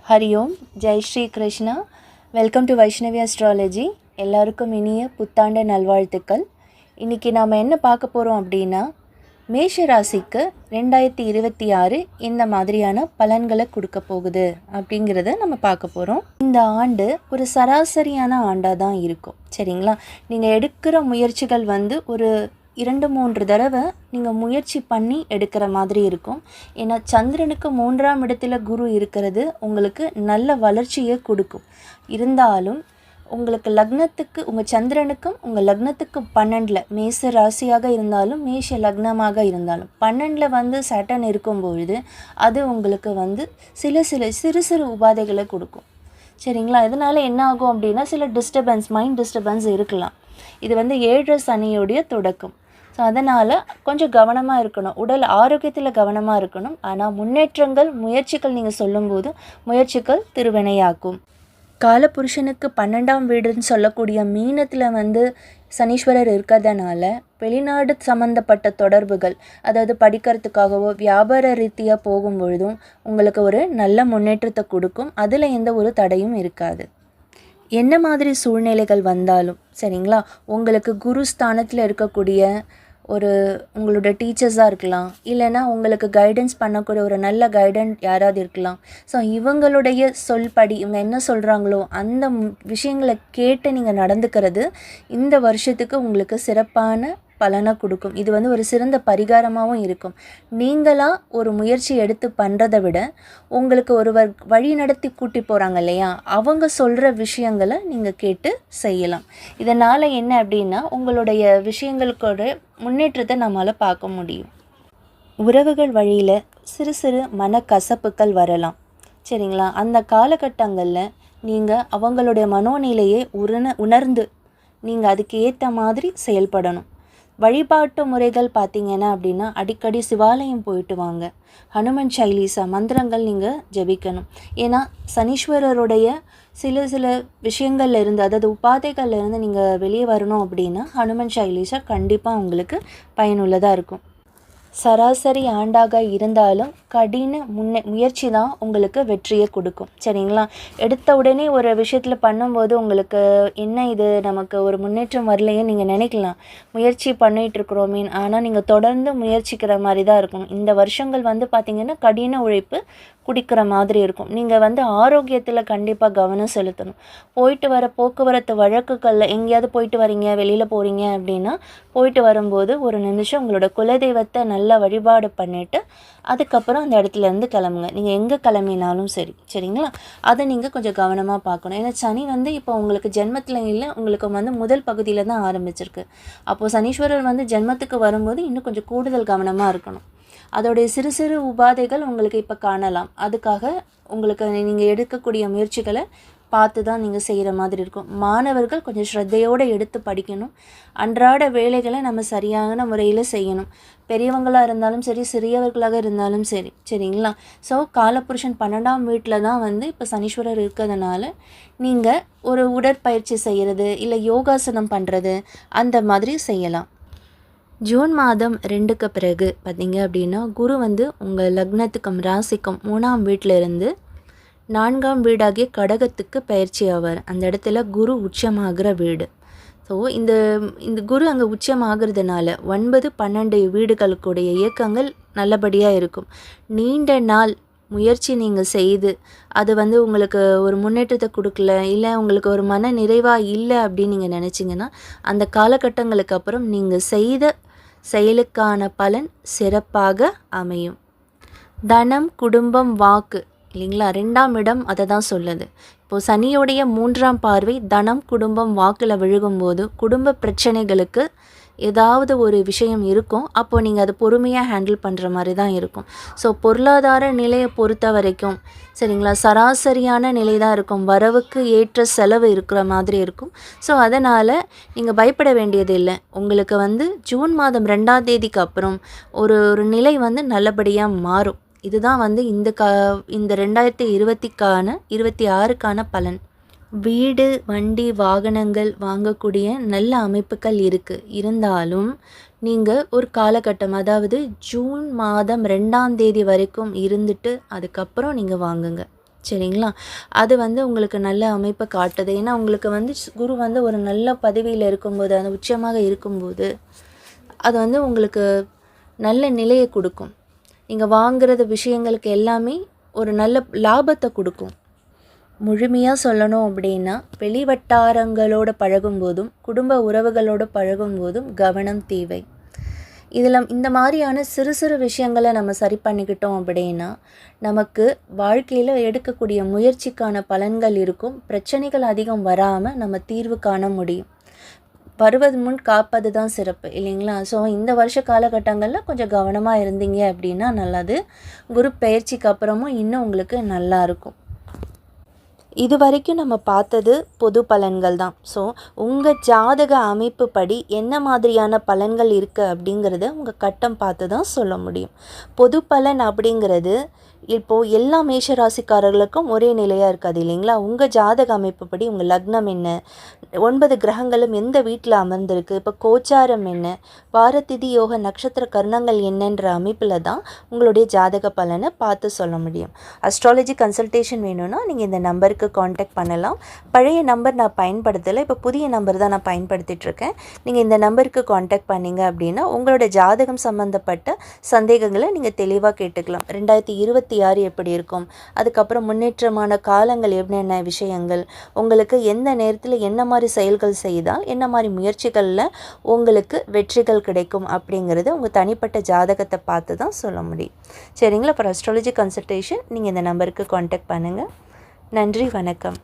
Hari Om, Jai Shri Krishna. Welcome to Vaishnavi astrology. எல்லாருக்கும் இனிய புத்தாண்டு நல்வாழ்த்துக்கள். இன்றைக்கி நாம் என்ன பார்க்க போகிறோம் அப்படின்னா, மேஷ ராசிக்கு 2026 இந்த மாதிரியான பலன்களை கொடுக்க போகுது அப்படிங்கிறத நம்ம பார்க்க போகிறோம். இந்த ஆண்டு ஒரு சராசரியான ஆண்டாக தான் இருக்கும், சரிங்களா? நீங்கள் எடுக்கிற முயற்சிகள் ஒரு 2-3 தடவை நீங்கள் முயற்சி பண்ணி எடுக்கிற மாதிரி இருக்கும். ஏன்னா சந்திரனுக்கு 3ஆம் இடத்துல குரு இருக்கிறது உங்களுக்கு நல்ல வளர்ச்சியை கொடுக்கும். இருந்தாலும் உங்களுக்கு லக்னத்துக்கு, உங்கள் சந்திரனுக்கும் உங்கள் லக்னத்துக்கு 12 மேஷ ராசியாக இருந்தாலும் மேஷ லக்னமாக இருந்தாலும் 12 சேட்டன் இருக்கும்பொழுது அது உங்களுக்கு சிறு சிறு உபாதைகளை கொடுக்கும், சரிங்களா? இதனால் என்ன ஆகும் அப்படின்னா, சில மைண்ட் டிஸ்டர்பன்ஸ் இருக்கலாம். இது 7 சனியோடைய தொடக்கம். ஸோ அதனால் கொஞ்சம் கவனமாக இருக்கணும், உடல் ஆரோக்கியத்தில் கவனமாக இருக்கணும். ஆனால் முயற்சிகள் நீங்கள் சொல்லும்போது முயற்சிகள் திருவினையாக்கும். காலபுருஷனுக்கு 12ஆம் வீடுன்னு சொல்லக்கூடிய மீனத்தில் சனீஸ்வரர் இருக்கிறதுனால வெளிநாடு சம்மந்தப்பட்ட தொடர்புகள், அதாவது படிக்கிறதுக்காகவோ வியாபார ரீதியாக போகும்பொழுதும் உங்களுக்கு ஒரு நல்ல முன்னேற்றத்தை கொடுக்கும். அதில் எந்த ஒரு தடையும் இருக்காது. என்ன மாதிரி சூழ்நிலைகள் வந்தாலும் சரிங்களா, உங்களுக்கு குரு ஸ்தானத்தில் இருக்கக்கூடிய உங்களோட டீச்சர்ஸாக இருக்கலாம், இல்லைன்னா உங்களுக்கு கைடன்ஸ் பண்ணக்கூடிய ஒரு நல்ல கைடன்ஸ் யாராவது இருக்கலாம். ஸோ இவங்களுடைய சொல்படி இவங்க என்ன சொல்கிறாங்களோ அந்த விஷயங்களை கேட்டு நீங்கள் நடந்துக்கிறது இந்த வருஷத்துக்கு உங்களுக்கு சிறப்பான பலனை கொடுக்கும். இது ஒரு சிறந்த பரிகாரமாகவும் இருக்கும். நீங்களாக ஒரு முயற்சி எடுத்து பண்ணுறதை விட உங்களுக்கு ஒருவர் வழி நடத்தி கூட்டி போகிறாங்க இல்லையா, அவங்க சொல்கிற விஷயங்களை நீங்கள் கேட்டு செய்யலாம். இதனால் என்ன அப்படின்னா, உங்களுடைய விஷயங்களுக்கோட முன்னேற்றத்தை நம்மளால் பார்க்க முடியும். உறவுகள் வழியில் சிறு சிறு மனக்கசப்புகள் வரலாம், சரிங்களா? அந்த காலகட்டங்களில் நீங்கள் அவங்களுடைய மனோநிலையை உணர்ந்து நீங்கள் அதுக்கு ஏற்ற மாதிரி செயல்படணும். வழிபாட்டு முறைகள் பார்த்திங்கன்னா அப்படின்னா, அடிக்கடி சிவாலயம் போயிட்டு வாங்க. ஹனுமன் சைலீசா மந்திரங்கள் நீங்கள் ஜபிக்கணும். ஏன்னா சனீஸ்வரருடைய சில விஷயங்கள்ல இருந்து, அதாவது உபாதைகள்ல இருந்து நீங்கள் வெளியே வரணும் அப்படின்னா ஹனுமன் சைலீசா கண்டிப்பாக உங்களுக்கு பயனுள்ளதாக இருக்கும். சராசரி ஆண்டாக இருந்தாலும் கடின முயற்சி தான் உங்களுக்கு வெற்றியை கொடுக்கும், சரிங்களா? எடுத்த உடனே ஒரு விஷயத்தில் பண்ணும்போது உங்களுக்கு என்ன இது நமக்கு ஒரு முன்னேற்றம் வரலையே நீங்கள் நினைக்கலாம். முயற்சி பண்ணிகிட்ருக்குறோமே, ஆனால் நீங்கள் தொடர்ந்து முயற்சிக்கிற மாதிரி தான் இருக்கும். இந்த வருஷங்கள் பார்த்திங்கன்னா கடின உழைப்பு குடிக்கிற மாதிரி இருக்கும். நீங்கள் ஆரோக்கியத்தில் கண்டிப்பாக கவனம் செலுத்தணும். போயிட்டு வர போக்குவரத்து வழக்குகளில் எங்கேயாவது போயிட்டு வரீங்க, வெளியில் போகிறீங்க அப்படின்னா போயிட்டு வரும்போது ஒரு நிமிஷம் உங்களோட குலதெய்வத்தை நல்லா வழிபாடு பண்ணிவிட்டு அதுக்கப்புறம் அந்த இடத்துலேருந்து கிளம்புங்க. நீங்கள் எங்கே கிளம்பினாலும் சரிங்களா? அதை நீங்கள் கொஞ்சம் கவனமாக பார்க்கணும். ஏன்னா சனி இப்போ உங்களுக்கு ஜென்மத்தில் இல்லை, உங்களுக்கு முதல் பகுதியில் தான் ஆரம்பிச்சிருக்கு. அப்போது சனீஸ்வரர் ஜென்மத்துக்கு வரும்போது இன்னும் கொஞ்சம் கூடுதல் கவனமாக இருக்கணும். அதோடைய சிறு சிறு உபாதைகள் உங்களுக்கு இப்போ காணலாம். அதுக்காக உங்களுக்கு நீங்கள் எடுக்கக்கூடிய முயற்சிகளை பார்த்து தான் நீங்கள் செய்கிற மாதிரி இருக்கும். மாணவர்கள் கொஞ்சம் ஸ்ரத்தையோடு எடுத்து படிக்கணும். அன்றாட வேலைகளை நம்ம சரியான முறையில் செய்யணும். பெரியவங்களாக இருந்தாலும் சரி, சிறியவர்களாக இருந்தாலும் சரிங்களா? ஸோ காலபுருஷன் 12ஆம் வீட்டில் தான் இப்போ சனீஸ்வரர் இருக்கிறதுனால நீங்கள் ஒரு உடற்பயிற்சி செய்கிறது, இல்லை யோகாசனம் பண்ணுறது, அந்த மாதிரி செய்யலாம். ஜூன் மாதம் 2க்கு பிறகு பார்த்திங்க அப்படின்னா, குரு உங்கள் லக்னத்துக்கும் ராசிக்கும் 3ஆம் வீட்டில் இருந்து 4ஆம் வீடாகிய கடகத்துக்கு பயிற்சி ஆவார். அந்த இடத்துல குரு உச்சமாகிற வீடு. ஸோ இந்த குரு அங்கே உச்சமாகிறதுனால 9-12 வீடுகளுக்குடைய இயக்கங்கள் நல்லபடியாக இருக்கும். நீண்ட நாள் முயற்சி நீங்கள் செய்து அது உங்களுக்கு ஒரு முன்னேற்றத்தை கொடுக்கல, இல்லை உங்களுக்கு ஒரு மன நிறைவாக இல்லை அப்படின்னு நீங்கள் நினச்சிங்கன்னா, அந்த காலகட்டங்களுக்கு அப்புறம் நீங்கள் செய்த செயலுக்கான பலன் சிறப்பாக அமையும். தனம், குடும்பம், வாக்கு இல்லைங்களா, 2ஆம் இடம் அதை தான் சொல்லுது. இப்போது சனியோடைய 3ஆம் பார்வை தனம், குடும்பம், வாக்கில் விழுகும்போது குடும்ப பிரச்சனைகளுக்கு ஏதாவது ஒரு விஷயம் இருக்கும். அப்போது நீங்கள் அதை பொறுமையாக ஹேண்டில் பண்ணுற மாதிரி தான் இருக்கும். ஸோ பொருளாதார நிலையை பொறுத்த வரைக்கும் சரிங்களா, சராசரியான நிலை தான் இருக்கும். வரவுக்கு ஏற்ற செலவு இருக்கிற மாதிரி இருக்கும். ஸோ அதனால் நீங்கள் பயப்பட வேண்டியது இல்லை. உங்களுக்கு ஜூன் மாதம் 2ஆம் தேதிக்கு அப்புறம் ஒரு நிலை நல்லபடியாக மாறும். இதுதான் இந்த 2026க்கான பலன். வீடு, வண்டி, வாகனங்கள் வாங்கக்கூடிய நல்ல அமைப்புகள் இருக்குது. இருந்தாலும் நீங்கள் ஒரு காலகட்டம், அதாவது ஜூன் மாதம் 2ஆம் தேதி வரைக்கும் இருந்துட்டு அதுக்கப்புறம் நீங்கள் வாங்குங்க. சரிங்களா? அது வந்து உங்களுக்கு நல்ல அமைப்பை காட்டுது. ஏன்னா உங்களுக்கு வந்து குரு வந்து ஒரு நல்ல பதவியில் இருக்கும்போது, அந்த உச்சமாக இருக்கும்போது, அது வந்து உங்களுக்கு நல்ல நிலையை கொடுக்கும். நீங்கள் வாங்குறது விஷயங்களுக்கு எல்லாமே ஒரு நல்ல லாபத்தை கொடுக்கும். முழுமையாக சொல்லணும் அப்படின்னா, வெளிவட்டாரங்களோடு பழகும்போதும் குடும்ப உறவுகளோடு பழகும்போதும் கவனம் தேவை. இதில் இந்த மாதிரியான சிறு சிறு விஷயங்களை நம்ம சரி பண்ணிக்கிட்டோம் அப்படின்னா, நமக்கு வாழ்க்கையில் எடுக்கக்கூடிய முயற்சிக்கான பலன்கள் இருக்கும். பிரச்சனைகள் அதிகம் வராமல் நம்ம தீர்வு காண முடியும். வருவது முன் காப்பது தான் சிறப்பு இல்லைங்களா? ஸோ இந்த வருஷ காலகட்டங்களில் கொஞ்சம் கவனமாக இருந்தீங்க அப்படின்னா நல்லது. குரு பெயர்ச்சிக்கு அப்புறமும் இன்னும் உங்களுக்கு நல்லாயிருக்கும். இது வரைக்கும் நம்ம பார்த்தது பொது பலன்கள் தான். ஸோ உங்கள் ஜாதக அமைப்பு படி என்ன மாதிரியான பலன்கள் இருக்குது அப்படிங்கிறத உங்கள் கட்டம் பார்த்து தான் சொல்ல முடியும். பொது பலன் அப்படிங்கிறது இப்போது எல்லா மேஷராசிக்காரர்களுக்கும் ஒரே நிலையாக இருக்காது இல்லைங்களா? உங்கள் ஜாதக அமைப்பு படி உங்கள் லக்னம் என்ன, 9 கிரகங்களும் எந்த வீட்டில் அமர்ந்திருக்கு, இப்போ கோச்சாரம் என்ன, வாரதிதி யோக நட்சத்திர கர்ணங்கள் என்னன்ற அமைப்பில் தான் உங்களுடைய ஜாதக பலனை பார்த்து சொல்ல முடியும். அஸ்ட்ராலஜி கன்சல்டேஷன் வேணும்னா நீங்கள் இந்த நம்பருக்கு காண்டாக்ட் பண்ணலாம். பழைய நம்பர் நான் பயன்படுத்தலை, இப்போ புதிய நம்பர் தான் நான் பயன்படுத்திகிட்ருக்கேன். நீங்கள் இந்த நம்பருக்கு காண்டாக்ட் பண்ணிங்க அப்படின்னா உங்களோட ஜாதகம் சம்மந்தப்பட்ட சந்தேகங்களை நீங்கள் தெளிவாக கேட்டுக்கலாம். 2026 எப்படி இருக்கும், அதுக்கப்புறம் முன்னேற்றமான காலங்கள் என்னென்ன விஷயங்கள், உங்களுக்கு எந்த நேரத்தில் என்ன மாதிரி செயல்கள் செய்தால் என்ன மாதிரி முயற்சிகளில் உங்களுக்கு வெற்றிகள் கிடைக்கும் அப்படிங்கிறது உங்கள் தனிப்பட்ட ஜாதகத்தை பார்த்து தான் சொல்ல முடியும். சரிங்களா? ஃபார் அஸ்ட்ராலஜி கன்சல்டேஷன் நீங்கள் இந்த நம்பருக்கு காண்டாக்ட் பண்ணுங்கள். நன்றி, வணக்கம்.